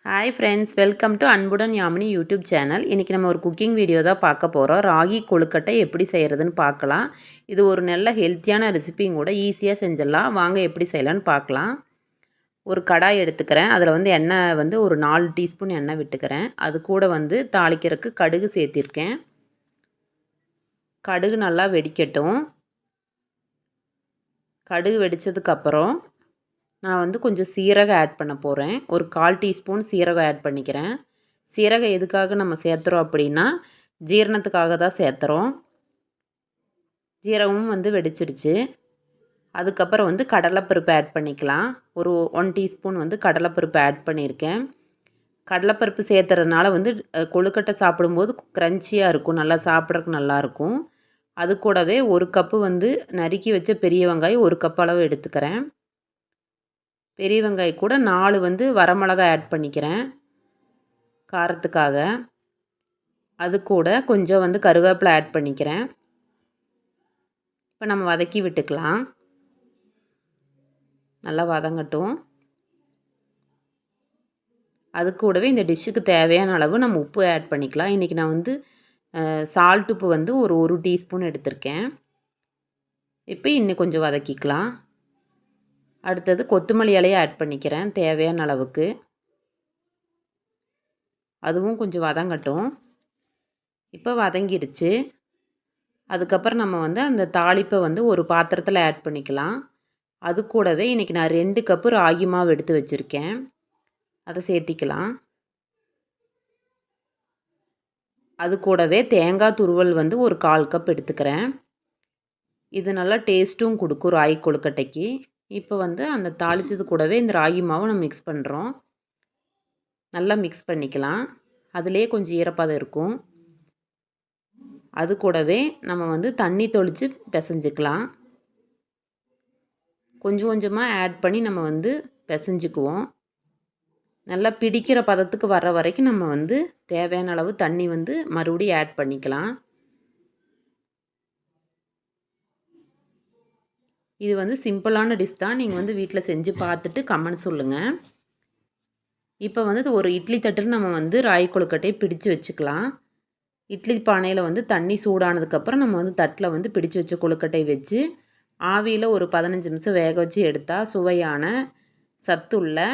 Hi friends, welcome to அன்புடன் Yamini YouTube channel. இன்றைக்கி நம்ம ஒரு குக்கிங் வீடியோ தான் பார்க்க போகிறோம். ராகி கொழுக்கட்டை எப்படி செய்கிறதுன்னு பார்க்கலாம். இது ஒரு நல்ல ஹெல்த்தியான ரெசிபியும் கூட, ஈஸியாக செஞ்சிடலாம். வாங்க எப்படி செய்யலான்னு பார்க்கலாம். ஒரு கடாய் எடுத்துக்கிறேன். அதில் வந்து எண்ணெய் வந்து ஒரு 4 டீஸ்பூன் எண்ணெய் விட்டுக்கிறேன். அது கூட வந்து தாளிக்கிறதுக்கு கடுகு சேர்த்திருக்கேன். கடுகு நல்லா வெடிக்கட்டும். கடுகு வெடித்ததுக்கப்புறம் நான் வந்து கொஞ்சம் சீரகம் ஆட் பண்ண போகிறேன். ஒரு 1/4 டீஸ்பூன் சீரகம் ஆட் பண்ணிக்கிறேன். சீரகம் எதுக்காக நம்ம சேர்த்துறோம் அப்படின்னா, ஜீரணத்துக்காக தான் சேர்த்துறோம். ஜீரகமும் வந்து வெடிச்சிடுச்சு. அதுக்கப்புறம் வந்து கடலைப்பருப்பு ஆட் பண்ணிக்கலாம். ஒரு 1 டீஸ்பூன் வந்து கடலைப்பருப்பு ஆட் பண்ணியிருக்கேன். கடலைப்பருப்பு சேர்த்துறதுனால வந்து கொழுக்கட்டை சாப்பிடும்போது க்ரன்ச்சியாக இருக்கும். நல்லா சாப்பிட்றதுக்கு நல்லாயிருக்கும். அது கூடவே 1 கப்பு வந்து நறுக்கி வச்ச பெரிய வெங்காயம் 1 கப் அளவு எடுத்துக்கிறேன். பெரிய வெங்காயம் கூட 4 வந்து வரமிளகாய் ஆட் பண்ணிக்கிறேன் காரத்துக்காக. அது கூட கொஞ்சம் வந்து கருவேப்பிலை ஆட் பண்ணிக்கிறேன். இப்போ நம்ம வதக்கி விட்டுக்கலாம். நல்லா வதங்கட்டும். அது கூடவே இந்த டிஷ்ஷுக்கு தேவையான அளவு நம்ம உப்பு ஆட் பண்ணிக்கலாம். இன்றைக்கி நான் வந்து சால்ட் உப்பு வந்து ஒரு 1 டீஸ்பூன் எடுத்திருக்கேன். இப்போ இன்னும் கொஞ்சம் வதக்கிக்கலாம். அடுத்தது கொத்தமல்லி இலையை ஆட் பண்ணிக்கிறேன் தேவையான அளவுக்கு. அதுவும் கொஞ்சம் வதங்கட்டும். இப்போ வதங்கிடுச்சு. அதுக்கப்புறம் நம்ம வந்து அந்த தாளிப்பை வந்து ஒரு பாத்திரத்தில் ஆட் பண்ணிக்கலாம். அது கூடவே இன்றைக்கி நான் 2 கப்பு ராகி மாவு எடுத்து வச்சுருக்கேன். அதை சேர்த்திக்கலாம். அது கூடவே தேங்காய் துருவல் வந்து ஒரு 1/4 கப் எடுத்துக்கிறேன். இது நல்லா டேஸ்ட்டும் கொடுக்கும் ராகி கொழுக்கட்டைக்கு. இப்போ வந்து அந்த தாளித்தது கூடவே இந்த ராகி மாவை நம்ம மிக்ஸ் பண்ணுறோம். நல்லா மிக்ஸ் பண்ணிக்கலாம். அதிலே கொஞ்சம் ஈரப்பதம் இருக்கும். அது கூடவே நம்ம வந்து தண்ணி தெளித்து பிசைஞ்சிக்கலாம். கொஞ்சம் கொஞ்சமாக ஆட் பண்ணி நம்ம வந்து பிசைஞ்சிக்குவோம். நல்லா பிடிக்கிற பதத்துக்கு வர்ற வரைக்கும் நம்ம வந்து தேவையான அளவு தண்ணி வந்து மறுபடியும் ஆட் பண்ணிக்கலாம். இது வந்து சிம்பிளான டிஷ் தான். நீங்கள் வந்து வீட்டில் செஞ்சு பார்த்துட்டு கமெண்ட் சொல்லுங்கள். இப்போ வந்து ஒரு இட்லி தட்டில் நம்ம வந்து ராகி கொழுக்கட்டையை பிடிச்சு வச்சுக்கலாம். இட்லி பானையில் வந்து தண்ணி சூடானதுக்கப்புறம் நம்ம வந்து தட்டில் வந்து பிடிச்சு வச்ச கொழுக்கட்டை வச்சு ஆவியில் ஒரு 15 நிமிஷம் வேக வச்சு எடுத்தால் சுவையான சத்துள்ள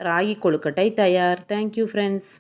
ராகி கொழுக்கட்டை தயார். Thank you friends.